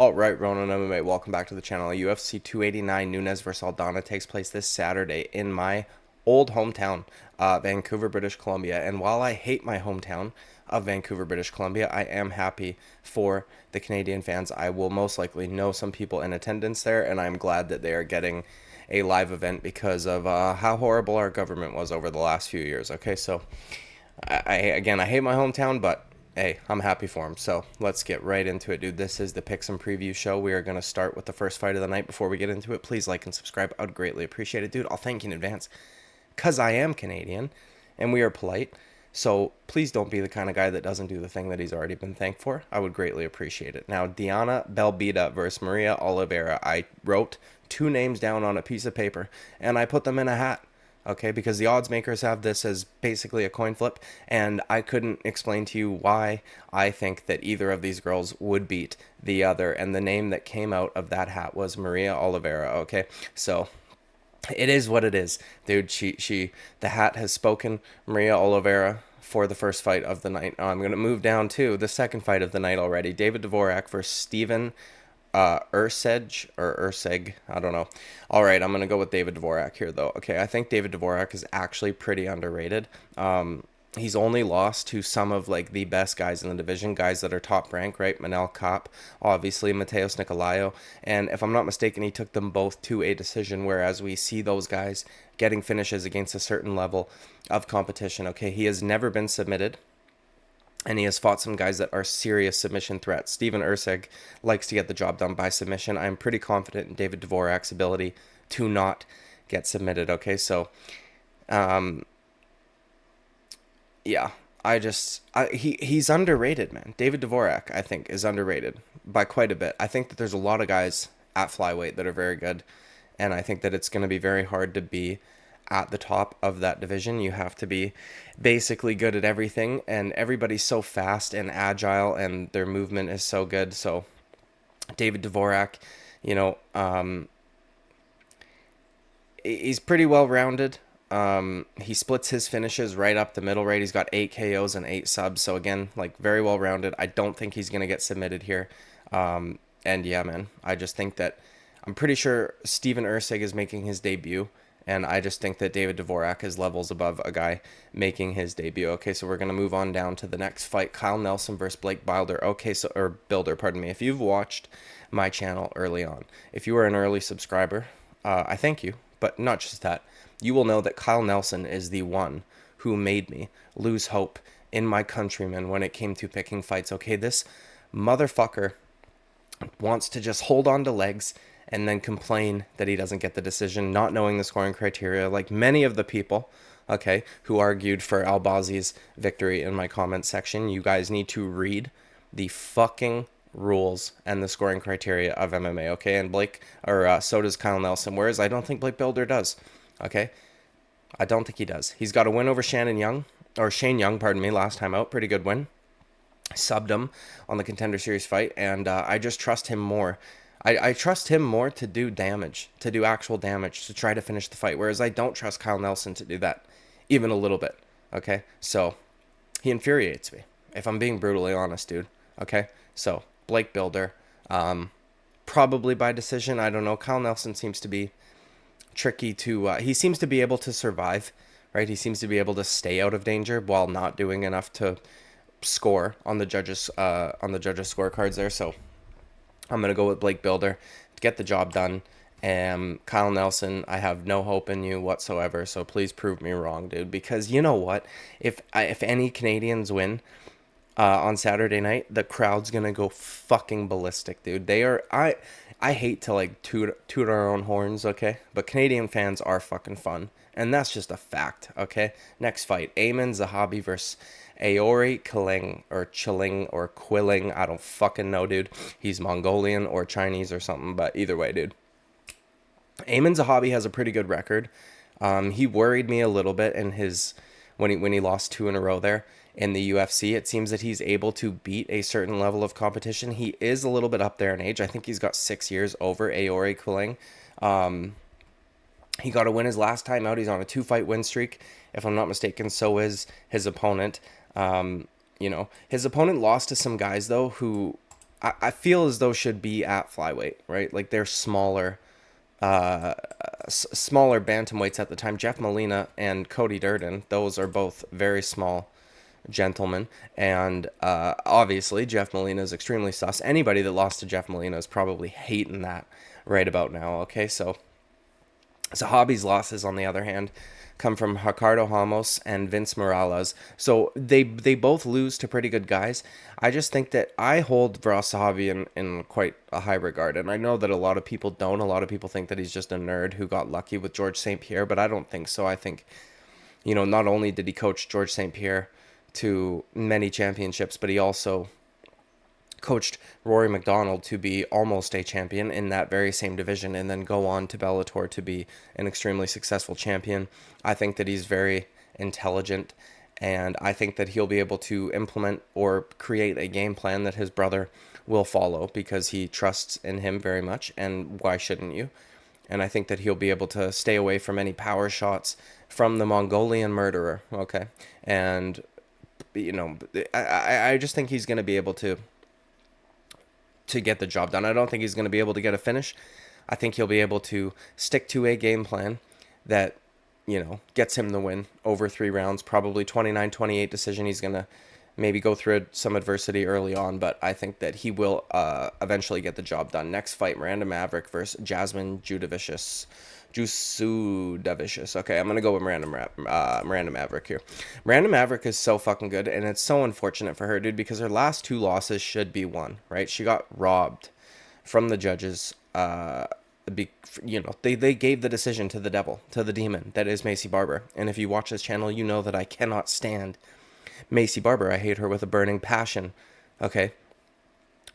Alright, Ronan MMA, welcome back to the channel. UFC 289 Nunes vs Aldana takes place this Saturday in my old hometown, Vancouver, British Columbia. And while I hate my hometown of Vancouver, British Columbia, I am happy for the Canadian fans. I will most likely know some people in attendance there, and I'm glad that they are getting a live event because of how horrible our government was over the last few years. Okay, so again, I hate my hometown, but hey, I'm happy for him. So let's get right into it, dude. This is the Picks and Preview show. We are going to start with the first fight of the night. Before we get into it, please like and subscribe. I would greatly appreciate it, dude. I'll thank you in advance because I am Canadian and we are polite. So please don't be the kind of guy that doesn't do the thing that he's already been thanked for. I would greatly appreciate it. Now, Diana BELBITA versus Maria Oliveira. I wrote two names down on a piece of paper and I put them in a hat. Okay, because the odds makers have this as basically a coin flip, and I couldn't explain to you why I think that either of these girls would beat the other, and the name that came out of that hat was Maria Oliveira. Okay, so it is what it is, dude. The hat has spoken. Maria Oliveira for the first fight of the night. I'm gonna move down to the second fight of the night already. David DVORAK versus Steven ERCEG, I don't know. All right, I'm gonna go with David DVORAK here, though. Okay, I think David DVORAK is actually pretty underrated. He's only lost to some of like the best guys in the division, guys that are top rank, right? Manel Kape, obviously Mateus Nicolaou, and if I'm not mistaken, he took them both to a decision. Whereas we see those guys getting finishes against a certain level of competition. Okay, he has never been submitted. And he has fought some guys that are serious submission threats. Steven ERCEG likes to get the job done by submission. I'm pretty confident in David DVORAK's ability to not get submitted. Okay, so, yeah, he's underrated, man. David DVORAK, I think, is underrated by quite a bit. I think that there's a lot of guys at flyweight that are very good, and I think that it's going to be very hard to be at the top of that division. You have to be basically good at everything, and everybody's so fast and agile, and their movement is so good. So David DVORAK, you know, he's pretty well rounded. He splits his finishes right up the middle, right? He's got 8 KOs and 8 subs. So again, like very well rounded. I don't think he's gonna get submitted here. And yeah, man, I just think that I'm pretty sure Steven ERCEG is making his debut. And I just think that David DVORAK is levels above a guy making his debut. Okay, so we're going to move on down to the next fight. Kyle Nelson versus Blake Bilder. Okay, so, or Bilder, pardon me. If you've watched my channel early on, if you were an early subscriber, I thank you. But not just that. You will know that Kyle Nelson is the one who made me lose hope in my countrymen when it came to picking fights. Okay, this motherfucker wants to just hold on to legs and then complain that he doesn't get the decision, not knowing the scoring criteria, like many of the people, okay, who argued for Albazi's victory in my comment section. You guys need to read the fucking rules and the scoring criteria of MMA, okay? And so does Kyle Nelson, whereas I don't think Blake Bilder does, okay? I don't think he does. He's got a win over Shane Young, pardon me, last time out. Pretty good win. Subbed him on the Contender Series fight, and I just trust him more. I trust him more to do damage, to do actual damage, to try to finish the fight, whereas I don't trust Kyle Nelson to do that, even a little bit, okay? So, he infuriates me, if I'm being brutally honest, dude, okay? So, Blake Bilder, probably by decision, I don't know. Kyle Nelson seems to be tricky to, he seems to be able to survive, right? He seems to be able to stay out of danger while not doing enough to score on the judges' scorecards there, so I'm going to go with Blake Bilder to get the job done. Kyle Nelson, I have no hope in you whatsoever, so please prove me wrong, dude. Because you know what? If any Canadians win on Saturday night, the crowd's going to go fucking ballistic, dude. They are... I hate to, like, toot our own horns, okay? But Canadian fans are fucking fun. And that's just a fact, okay? Next fight, ZAHABI versus AORIQILENG or Chilling or Quilling. I don't fucking know, dude. He's Mongolian or Chinese or something, but either way, dude. ZAHABI has a pretty good record. He worried me a little bit in his when he lost 2 in a row there in the UFC. It seems that he's able to beat a certain level of competition. He is a little bit up there in age. I think he's got 6 years over AORIQILENG. He got a win his last time out. He's on a 2-fight win streak, if I'm not mistaken. So is his opponent. You know, his opponent lost to some guys, though, who I feel as though should be at flyweight, right? Like they're smaller, uh, smaller bantamweights at the time. Jeff Molina and Cody Durden, those are both very small gentlemen, and obviously Jeff Molina is extremely sus. Anybody that lost to Jeff Molina is probably hating that right about now. Okay, so Zahabi's losses, on the other hand, come from Ricardo Ramos and Vince Morales. So they both lose to pretty good guys. I just think that I hold Zahabi in quite a high regard. And I know that a lot of people don't. A lot of people think that he's just a nerd who got lucky with George St. Pierre, but I don't think so. I think, not only did he coach George St. Pierre to many championships, but he also coached Rory McDonald to be almost a champion in that very same division and then go on to Bellator to be an extremely successful champion. I think that he's very intelligent, and I think that he'll be able to implement or create a game plan that his brother will follow because he trusts in him very much, and why shouldn't you? And I think that he'll be able to stay away from any power shots from the Mongolian murderer, okay? And, I just think he's going to be able to get the job done. I don't think he's going to be able to get a finish. I think he'll be able to stick to a game plan that, gets him the win over 3 rounds, probably 29-28 decision. He's going to maybe go through some adversity early on, but I think that he will eventually get the job done. Next fight, Miranda Maverick versus Jasmine Jasudavicius. Okay, I'm going to go with Miranda Maverick here. Miranda Maverick is so fucking good, and it's so unfortunate for her, dude, because her last 2 losses should be won, right? She got robbed from the judges. They gave the decision to the devil, to the demon, that is Maycee Barber. And if you watch this channel, you know that I cannot stand Maycee Barber. I hate her with a burning passion, okay?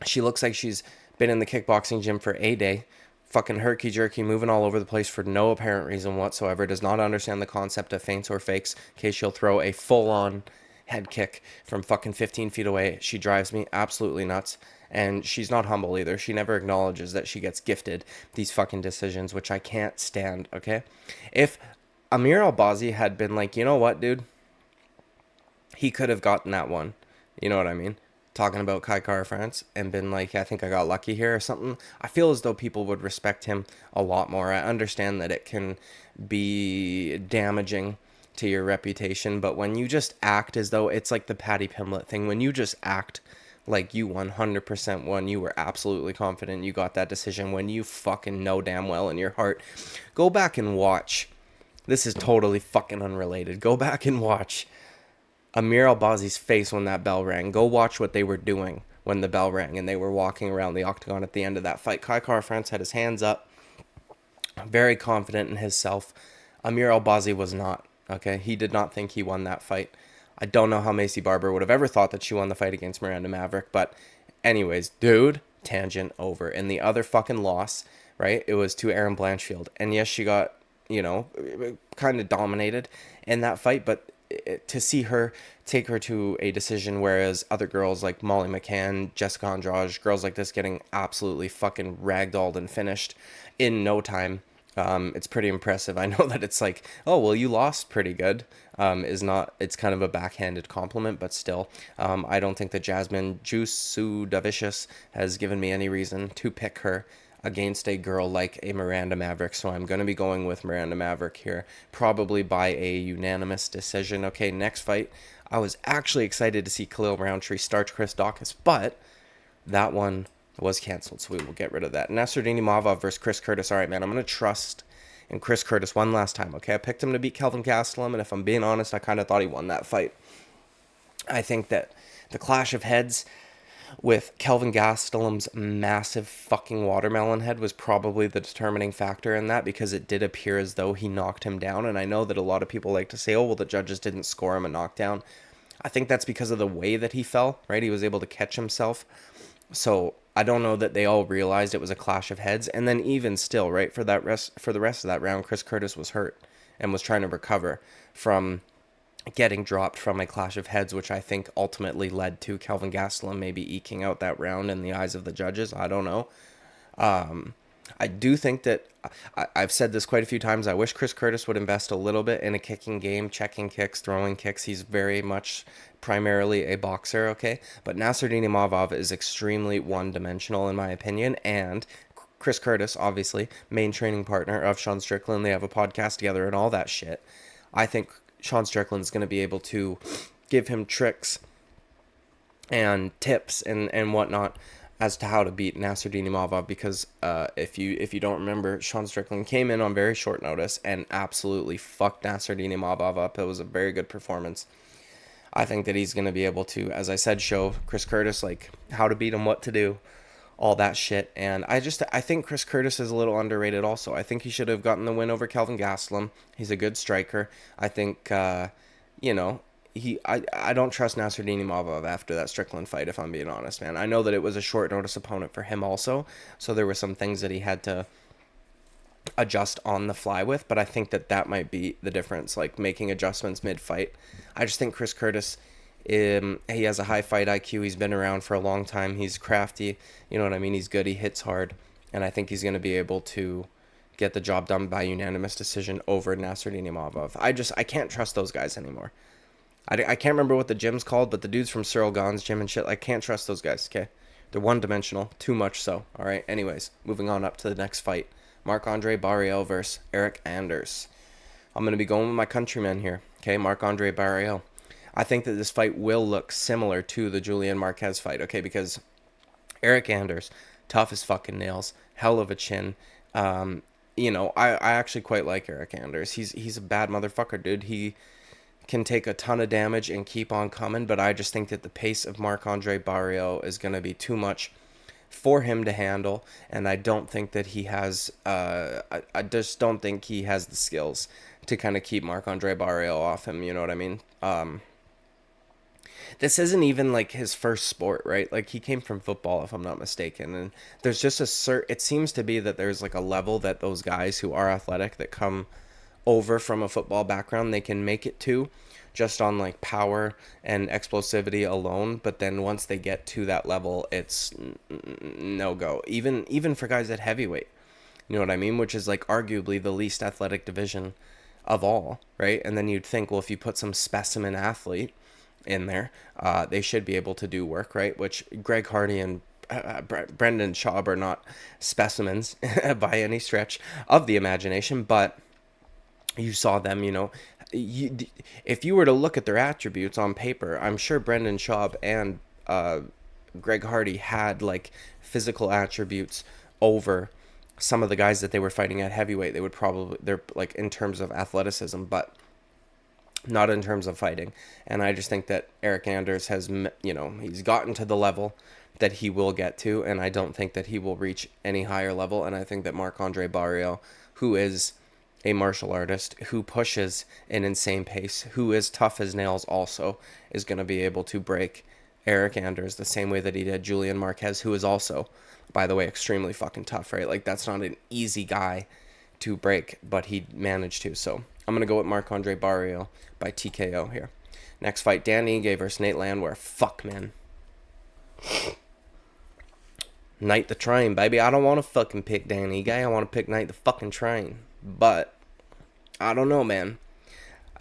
She looks like she's been in the kickboxing gym for a day, fucking herky-jerky, moving all over the place for no apparent reason whatsoever, does not understand the concept of feints or fakes. Okay, she'll throw a full-on head kick from fucking 15 feet away. She drives me absolutely nuts, and she's not humble either. She never acknowledges that she gets gifted these fucking decisions, which I can't stand, okay? If Amir Albazi had been like, you know what, dude? He could have gotten that one. You know what I mean? Talking about Kai Kara France and been like, I think I got lucky here or something. I feel as though people would respect him a lot more. I understand that it can be damaging to your reputation, but when you just act as though it's like the Paddy Pimblett thing, when you just act like you 100% won, you were absolutely confident you got that decision when you fucking know damn well in your heart. Go back and watch. This is totally fucking unrelated. Go back and watch Amir Albazi's face when that bell rang. Go watch what they were doing when the bell rang and they were walking around the octagon at the end of that fight. Kai Kara France had his hands up, very confident in himself. Amir Albazi was not, okay? He did not think he won that fight. I don't know how Maycee Barber would have ever thought that she won the fight against Miranda Maverick, but anyways, dude, tangent over. And the other fucking loss, right, it was to Erin Blanchfield. And yes, she got, kind of dominated in that fight, but to see her take her to a decision, whereas other girls like Molly McCann, Jessica Andrade, girls like this getting absolutely fucking ragdolled and finished in no time, it's pretty impressive. I know that it's like, oh, well, you lost pretty good, it's kind of a backhanded compliment, but still, I don't think that Jasmine Jasudavicius has given me any reason to pick her against a girl like a Miranda Maverick, so I'm going to be going with Miranda Maverick here, probably by a unanimous decision. Okay, next fight, I was actually excited to see Khalil Roundtree start Chris Daukaus, but that one was canceled, so we will get rid of that. Nasruddin Imavov versus Chris Curtis. All right, man, I'm going to trust in Chris Curtis one last time, okay? I picked him to beat Kelvin Gastelum, and if I'm being honest, I kind of thought he won that fight. I think that the clash of heads with Kelvin Gastelum's massive fucking watermelon head was probably the determining factor in that, because it did appear as though he knocked him down. And I know that a lot of people like to say, oh, well, the judges didn't score him a knockdown. I think that's because of the way that he fell, right? He was able to catch himself. So I don't know that they all realized it was a clash of heads. And then even still, right, for the rest of that round, Chris Curtis was hurt and was trying to recover from getting dropped from a clash of heads, which I think ultimately led to Kelvin Gastelum maybe eking out that round in the eyes of the judges. I don't know. I do think that I've said this quite a few times. I wish Chris Curtis would invest a little bit in a kicking game, checking kicks, throwing kicks. He's very much primarily a boxer, okay? But Nasruddin Imavov is extremely one-dimensional in my opinion, and Chris Curtis, obviously, main training partner of Sean Strickland. They have a podcast together and all that shit. I think Sean Strickland's going to be able to give him tricks and tips and whatnot as to how to beat Nasruddin Imavov, because if you don't remember, Sean Strickland came in on very short notice and absolutely fucked Nasruddin Imavov up. It was a very good performance. I think that he's going to be able to, as I said, show Chris Curtis like how to beat him, what to do, all that shit. And I think Chris Curtis is a little underrated also. I think he should have gotten the win over Kelvin Gastelum. He's a good striker. I think, you know, I don't trust Nasruddin Imavov after that Strickland fight, if I'm being honest, man. I know that it was a short notice opponent for him also, so there were some things that he had to adjust on the fly with, but I think that might be the difference, like making adjustments mid-fight. I just think Chris Curtis, he has a high fight IQ. He's been around for a long time. He's crafty. You know what I mean? He's good. He hits hard. And I think he's going to be able to get the job done by unanimous decision over Nasruddin Imavov. I can't trust those guys anymore. I can't remember what the gym's called, but the dudes from Cyril Gahn's gym and shit, I can't trust those guys, okay? They're one-dimensional. Too much so. All right? Anyways, moving on up to the next fight. Marc-Andre Barriault versus Eric Anders. I'm going to be going with my countryman here, okay? Marc-Andre Barriault. I think that this fight will look similar to the Julian Marquez fight, okay? Because Eric Anders, tough as fucking nails, hell of a chin. You know, I actually quite like Eric Anders. He's a bad motherfucker, dude. He can take a ton of damage and keep on coming, but I just think that the pace of Marc-Andre Barriault is going to be too much for him to handle, and I don't think that he has, I just don't think he has the skills to kind of keep Marc-Andre Barriault off him, you know what I mean? This isn't even like his first sport, right? Like he came from football, if I'm not mistaken, and there's just it seems to be that there's like a level that those guys who are athletic that come over from a football background, they can make it to just on like power and explosivity alone, but then once they get to that level, it's no go, even for guys at heavyweight, you know what I mean, which is like arguably the least athletic division of all, right? And then you'd think, well, if you put some specimen athlete in there, they should be able to do work, right? Which Greg Hardy and Brendan Schaub are not specimens by any stretch of the imagination, but you saw them, you know, if you were to look at their attributes on paper, I'm sure Brendan Schaub and Greg Hardy had like physical attributes over some of the guys that they were fighting at heavyweight. They're like in terms of athleticism, but not in terms of fighting. And I just think that Eric Anders has, you know, he's gotten to the level that he will get to, and I don't think that he will reach any higher level. And I think that Marc-Andre Barriault, who is a martial artist, who pushes an insane pace, who is tough as nails also, is going to be able to break Eric Anders the same way that he did Julian Marquez, who is also, by the way, extremely fucking tough, right? Like, that's not an easy guy to break, but he managed to. So I'm going to go with Marc-Andre Barriault by TKO here. Next fight, Dan Ige versus Nate Landwehr. Fuck, man. Knight the Train, baby. I don't want to fucking pick Dan Ige. I want to pick Knight the fucking Train. But I don't know, man.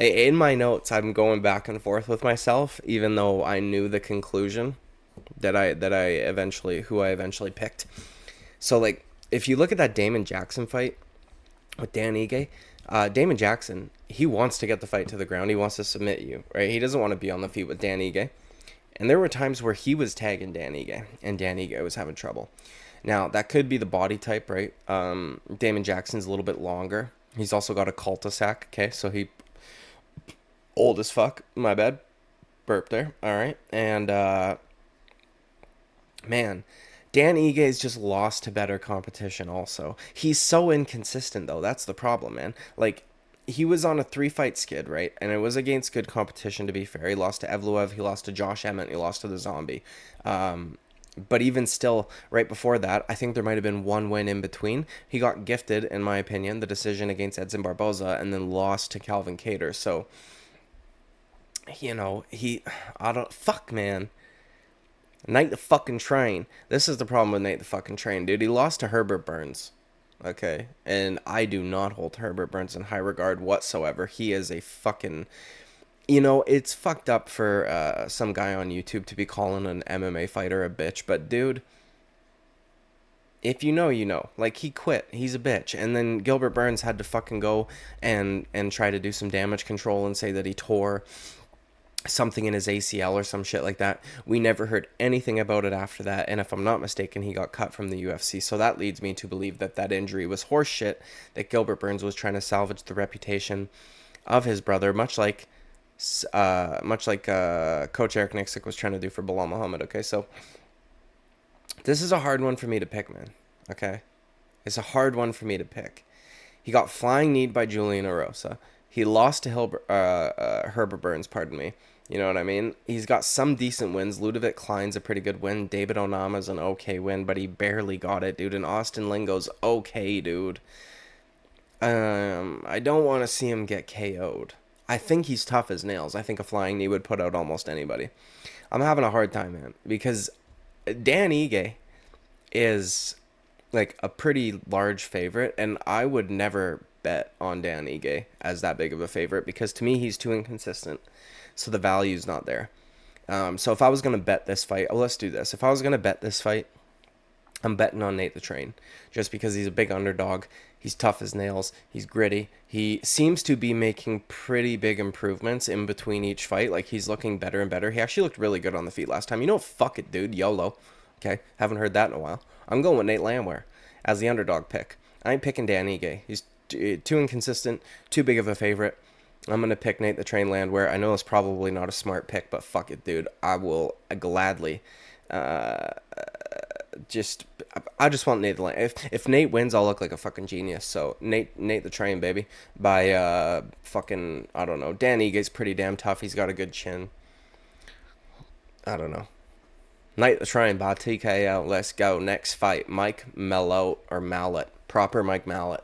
In my notes, I'm going back and forth with myself, even though I knew the conclusion that I eventually picked. So, like, if you look at that Damon Jackson fight with Dan Ige, Damon Jackson, he wants to get the fight to the ground. He wants to submit you, right? He doesn't want to be on the feet with Dan Ige. And there were times where he was tagging Dan Ige, and Dan Ige was having trouble. Now, that could be the body type, right? Damon Jackson's a little bit longer. He's also got a cul-de-sac, okay? So he... old as fuck. My bad. Burp there. All right. And, man, Dan Ige's just lost to better competition also. He's so inconsistent, though. That's the problem, man. Like, he was on a 3-fight skid, right? And it was against good competition, to be fair. He lost to Evloev, he lost to Josh Emmett, he lost to the Zombie. But even still, right before that, I think there might have been one win in between. He got gifted, in my opinion, the decision against Edson Barboza, and then lost to Calvin Kattar. So, you know, fuck, man. Knight the fucking Train. This is the problem with Knight the fucking Train, dude. He lost to Herbert Burns. Okay, and I do not hold Herbert Burns in high regard whatsoever. He is a fucking You know, it's fucked up for some guy on YouTube to be calling an MMA fighter a bitch, but dude, if you know, you know. Like, he quit. He's a bitch. And then Gilbert Burns had to fucking go and try to do some damage control and say that he tore something in his ACL or some shit like that. We never heard anything about it after that. And if I'm not mistaken, he got cut from the UFC. So that leads me to believe that that injury was horseshit, that Gilbert Burns was trying to salvage the reputation of his brother, much like Coach Eric Nixick was trying to do for Bilal Muhammad. Okay, so this is a hard one for me to pick, man. Okay, it's a hard one for me to pick. He got flying kneed by Julian Erosa. He lost to Herbert Burns, pardon me. You know what I mean? He's got some decent wins. Ludovic Klein's a pretty good win. David Onama's an okay win, but he barely got it, dude. And Austin Lingo's okay, dude. I don't want to see him get KO'd. I think he's tough as nails. I think a flying knee would put out almost anybody. I'm having a hard time, man, because Dan Ige is like a pretty large favorite, and I would never bet on Dan Ige as that big of a favorite because to me he's too inconsistent, so the value's not there. So if I was gonna bet this fight, oh, let's do this. If I was gonna bet this fight, I'm betting on Nate the Train, just because he's a big underdog. He's tough as nails. He's gritty. He seems to be making pretty big improvements in between each fight. Like, he's looking better and better. He actually looked really good on the feet last time. You know, fuck it, dude. YOLO. Okay, haven't heard that in a while. I'm going with Nate Landwehr as the underdog pick. I ain't picking Dan Ige. He's too inconsistent, too big of a favorite. I'm going to pick Nate the Train Landwehr. I know it's probably not a smart pick, but fuck it, dude. I will gladly just I just want Nate to land. If Nate wins, I'll look like a fucking genius. So Nate the Train, baby. By fucking, I don't know. Dan Ige's pretty damn tough. He's got a good chin. I don't know. Nate the Train by TKO. Let's go. Next fight, Mike Malott or Malott, proper Mike Malott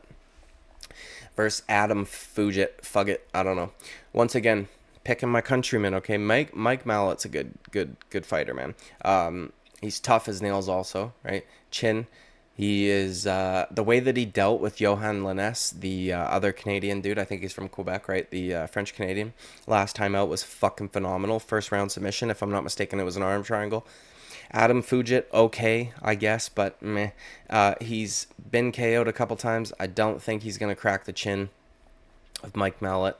versus Adam Fugitt. I don't know. Once again, picking my countryman. Okay, Mike Malott's a good fighter, man. He's tough as nails also, right? Chin. He is, the way that he dealt with Johan Nunes, the other Canadian dude, I think he's from Quebec, right? The French Canadian. Last time out was fucking phenomenal. First round submission, if I'm not mistaken, it was an arm triangle. Adam Fugitt, okay, I guess, but meh. He's been KO'd a couple times. I don't think he's going to crack the chin of Mike Malott,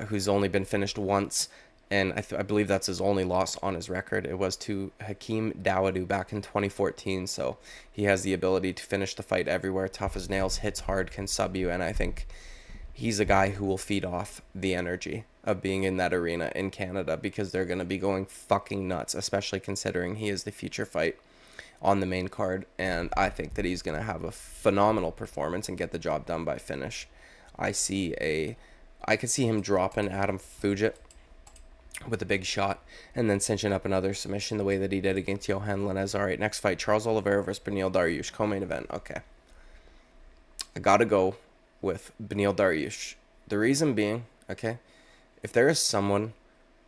who's only been finished once. And I believe that's his only loss on his record. It was to Hakeem Dawodu back in 2014. So he has the ability to finish the fight everywhere. Tough as nails, hits hard, can sub you. And I think he's a guy who will feed off the energy of being in that arena in Canada because they're going to be going fucking nuts, especially considering he is the feature fight on the main card. And I think that he's going to have a phenomenal performance and get the job done by finish. I could see him dropping Adam Fugitt with a big shot and then cinching up another submission the way that he did against Johan Nunes. All right, next fight, Charles Oliveira versus Beneil Dariush, co-main event. Okay, I gotta go with Beneil Dariush. The reason being, okay, if there is someone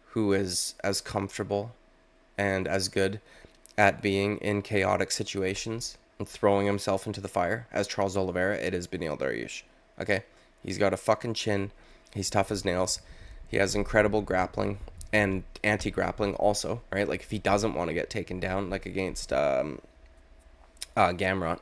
who is as comfortable and as good at being in chaotic situations and throwing himself into the fire as Charles Oliveira, it is Beneil Dariush. Okay, he's got a fucking chin. He's tough as nails. He has incredible grappling and anti-grappling also, right? Like, if he doesn't want to get taken down, like against Gamrot,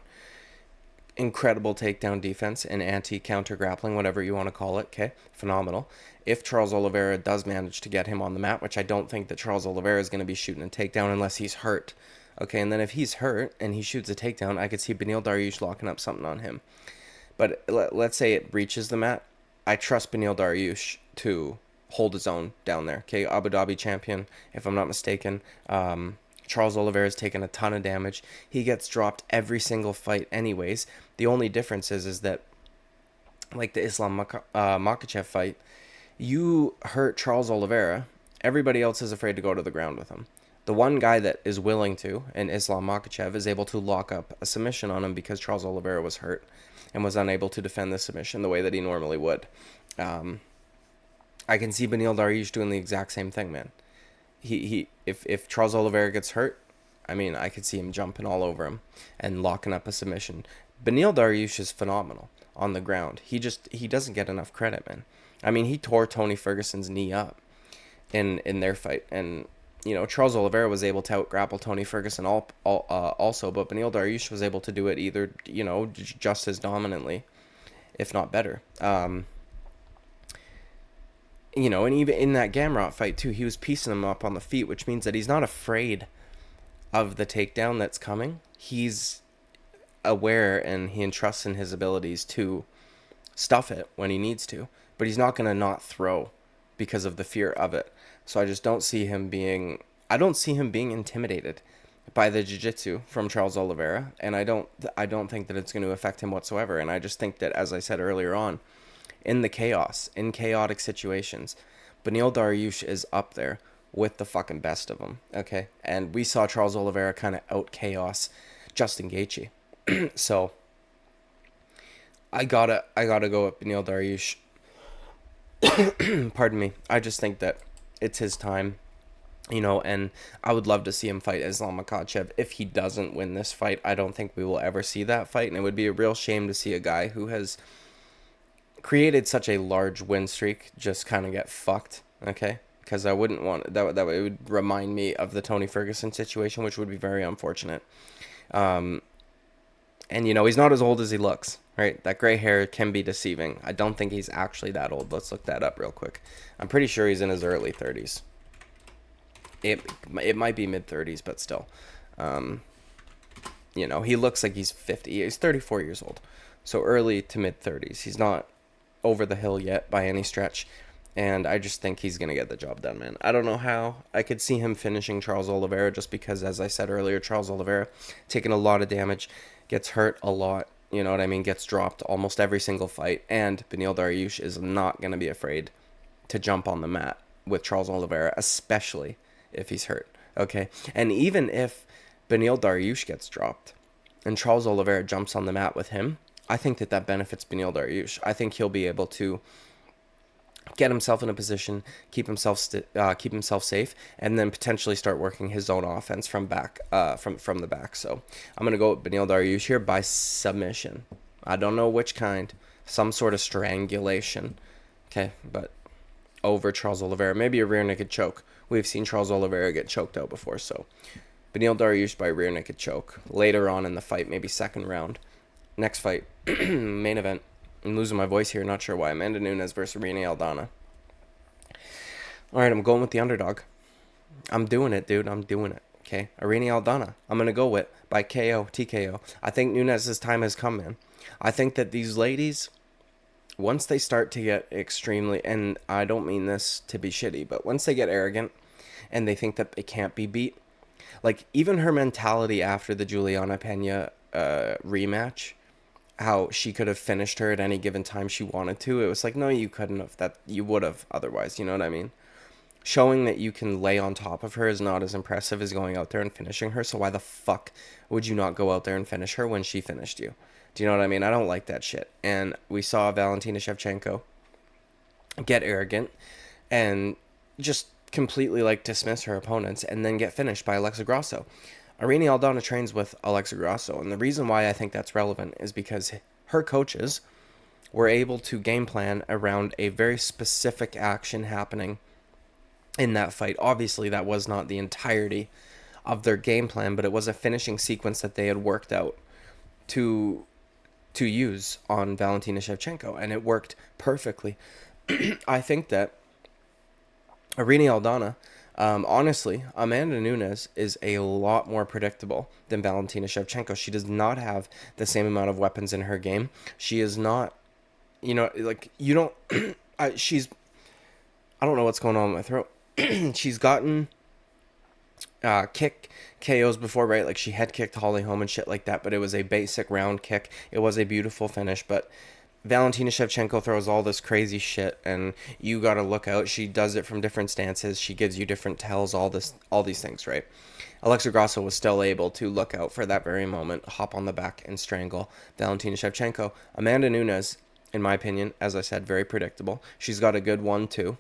incredible takedown defense and anti-counter grappling, whatever you want to call it, okay? Phenomenal. If Charles Oliveira does manage to get him on the mat, which I don't think that Charles Oliveira is going to be shooting a takedown unless he's hurt, okay? And then if he's hurt and he shoots a takedown, I could see Beneil Dariush locking up something on him. But let's say it reaches the mat. I trust Beneil Dariush to hold his own down there. Okay, Abu Dhabi champion, if I'm not mistaken. Charles Oliveira's taken a ton of damage. He gets dropped every single fight anyways. The only difference is that, like the Islam Makhachev fight, you hurt Charles Oliveira, everybody else is afraid to go to the ground with him. The one guy that is willing to, and Islam Makhachev, is able to lock up a submission on him because Charles Oliveira was hurt and was unable to defend the submission the way that he normally would. I can see Beneil Dariush doing the exact same thing, man. If Charles Oliveira gets hurt, I mean, I could see him jumping all over him and locking up a submission. Beneil Dariush is phenomenal on the ground. He doesn't get enough credit, man. I mean, he tore Tony Ferguson's knee up. in their fight. And Charles Oliveira was able to out grapple Tony Ferguson also, but Beneil Dariush was able to do it either just as dominantly, if not better. And even in that Gamrot fight too, he was piecing him up on the feet, which means that he's not afraid of the takedown that's coming. He's aware and he entrusts in his abilities to stuff it when he needs to, but he's not going to not throw because of the fear of it. So I just don't see him being intimidated by the jiu-jitsu from Charles Oliveira, and I don't think that it's going to affect him whatsoever. And I just think that, as I said earlier on, in chaotic situations, Beneil Dariush is up there with the fucking best of them, okay? And we saw Charles Oliveira kind of out chaos Justin Gaethje. So I gotta go with Beneil Dariush. Pardon me. I just think that it's his time, and I would love to see him fight Islam Makhachev. If he doesn't win this fight, I don't think we will ever see that fight, and it would be a real shame to see a guy who has created such a large win streak just kind of get fucked, okay? Because I wouldn't want that. It would remind me of the Tony Ferguson situation, which would be very unfortunate. And he's not as old as he looks, right? That gray hair can be deceiving. I don't think he's actually that old. Let's look that up real quick. I'm pretty sure he's in his early 30s. It might be mid 30s, but still, he looks like he's 50. He's 34 years old, so early to mid 30s. He's not over the hill yet by any stretch, and I just think he's gonna get the job done, man. I don't know how. I could see him finishing Charles Oliveira just because, as I said earlier, Charles Oliveira taking a lot of damage, gets hurt a lot. You know what I mean? Gets dropped almost every single fight, and Beneil Dariush is not gonna be afraid to jump on the mat with Charles Oliveira, especially if he's hurt. Okay, and even if Beneil Dariush gets dropped and Charles Oliveira jumps on the mat with him, I think that benefits Beneil Dariush. I think he'll be able to get himself in a position, keep himself safe, and then potentially start working his own offense from the back. So I'm gonna go with Beneil Dariush here by submission. I don't know which kind, some sort of strangulation. Okay, but over Charles Oliveira, maybe a rear naked choke. We've seen Charles Oliveira get choked out before, so Beneil Dariush by rear naked choke later on in the fight, maybe second round. Next fight, main event. I'm losing my voice here, not sure why. Amanda Nunes versus Aldana. All right, I'm going with the underdog. I'm doing it, dude. I'm doing it. Okay, Aldana. I'm gonna go with by KO, TKO. I think Nunes' time has come, man. I think that these ladies, once they start to get extremely, and I don't mean this to be shitty, but once they get arrogant and they think that they can't be beat, like even her mentality after the Juliana Pena rematch, how she could have finished her at any given time she wanted to. It was like, no, you couldn't have. That you would have otherwise. You know what I mean? Showing that you can lay on top of her is not as impressive as going out there and finishing her. So why the fuck would you not go out there and finish her when she finished you? Do you know what I mean? I don't like that shit. And we saw Valentina Shevchenko get arrogant and just completely dismiss her opponents and then get finished by Alexa Grasso. Aldana trains with Alexa Grasso, and the reason why I think that's relevant is because her coaches were able to game plan around a very specific action happening in that fight. Obviously, that was not the entirety of their game plan, but it was a finishing sequence that they had worked out to use on Valentina Shevchenko, and it worked perfectly. I think that Aldana, honestly, Amanda Nunes is a lot more predictable than Valentina Shevchenko. She does not have the same amount of weapons in her game. She is not, she's, I don't know what's going on with my throat. She's gotten kick KOs before, right? Like she head kicked Holly Holm and shit like that, but it was a basic round kick. It was a beautiful finish, but Valentina Shevchenko throws all this crazy shit, and you gotta look out. She does it from different stances. She gives you different tells, all these things, right? Alexa Grasso was still able to look out for that very moment, hop on the back, and strangle Valentina Shevchenko. Amanda Nunes, in my opinion, as I said, very predictable. She's got a good 1-2.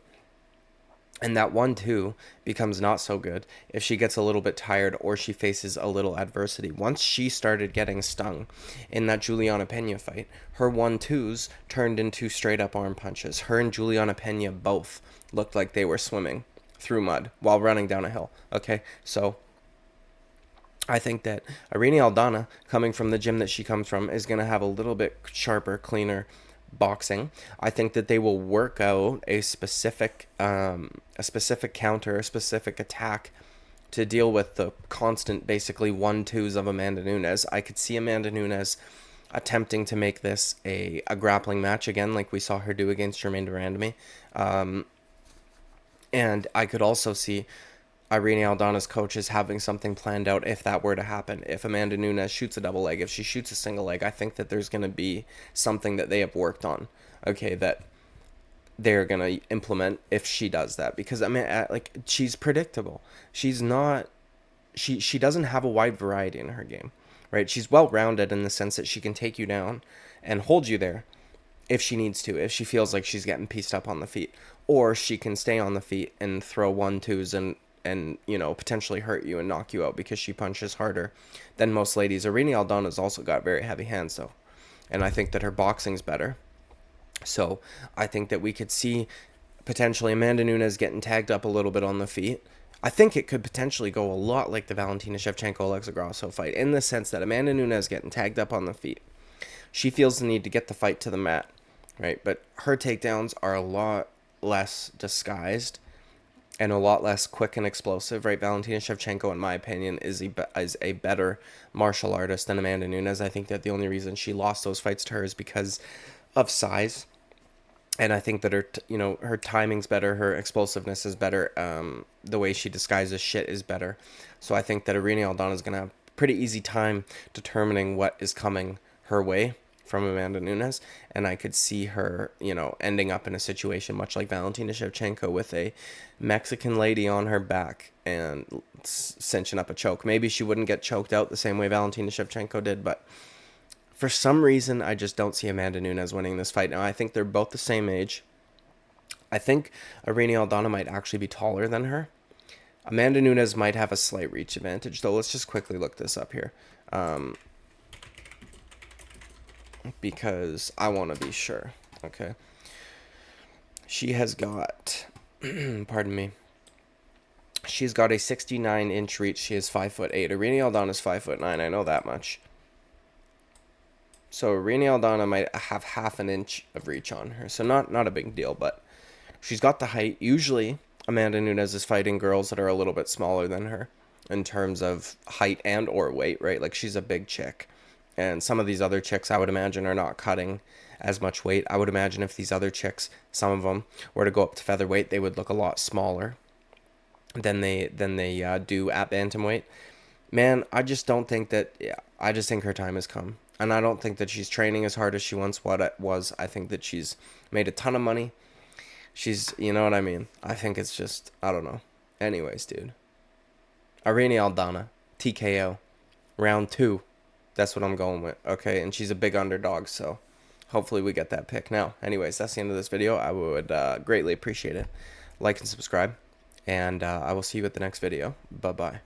And that 1-2 becomes not so good if she gets a little bit tired or she faces a little adversity. Once she started getting stung in that Juliana Pena fight, her 1-2s turned into straight up arm punches. Her and Juliana Pena both looked like they were swimming through mud while running down a hill. Okay, so I think that Irene Aldana, coming from the gym that she comes from, is going to have a little bit sharper, cleaner boxing. I think that they will work out a specific counter, a specific attack to deal with the constant, basically 1-2s of Amanda Nunes. I could see Amanda Nunes attempting to make this a grappling match again, like we saw her do against Germaine de Randamie. And I could also see Irene Aldana's coaches having something planned out if that were to happen. If Amanda Nunes shoots a double leg, if she shoots a single leg, I think that there's going to be something that they have worked on, okay, that they're going to implement if she does that. Because, I mean, like, she's predictable. She's not... She doesn't have a wide variety in her game, right? She's well-rounded in the sense that she can take you down and hold you there if she needs to, if she feels like she's getting pieced up on the feet. Or she can stay on the feet and throw 1-2s and you know, potentially hurt you and knock you out because she punches harder than most ladies. Irene Aldana's also got very heavy hands, though. And I think that her boxing's better. So I think that we could see potentially Amanda Nunes getting tagged up a little bit on the feet. I think it could potentially go a lot like the Valentina Shevchenko-Alexa Grasso fight, in the sense that Amanda Nunes getting tagged up on the feet. She feels the need to get the fight to the mat, right? But her takedowns are a lot less disguised and a lot less quick and explosive, right? Valentina Shevchenko, in my opinion, is a better martial artist than Amanda Nunes. I think that the only reason she lost those fights to her is because of size. And I think that her timing's better, her explosiveness is better, the way she disguises shit is better. So I think that Irene Aldana is going to have a pretty easy time determining what is coming her way from Amanda Nunes, and I could see her, ending up in a situation much like Valentina Shevchenko with a Mexican lady on her back and cinching up a choke. Maybe she wouldn't get choked out the same way Valentina Shevchenko did, but for some reason, I just don't see Amanda Nunes winning this fight. Now, I think they're both the same age. I think Irene Aldana might actually be taller than her. Amanda Nunes might have a slight reach advantage, though. Let's just quickly look this up here. Because I want to be sure, okay? She has got, pardon me, she's got a 69-inch reach. She is 5'8". Irene Aldana is 5'9". I know that much. So Irene Aldana might have half an inch of reach on her. So not a big deal, but she's got the height. Usually, Amanda Nunes is fighting girls that are a little bit smaller than her in terms of height and or weight, right? Like, she's a big chick. And some of these other chicks, I would imagine, are not cutting as much weight. I would imagine if these other chicks, some of them, were to go up to featherweight, they would look a lot smaller than they do at bantamweight. Man, I just don't think that... Yeah, I just think her time has come. And I don't think that she's training as hard as she once was. I think that she's made a ton of money. She's... You know what I mean? I think it's just... I don't know. Anyways, dude. Irene Aldana. TKO. Round 2. That's what I'm going with, okay? And she's a big underdog, so hopefully we get that pick. Now, anyways, that's the end of this video. I would greatly appreciate it. Like and subscribe, and I will see you at the next video. Bye-bye.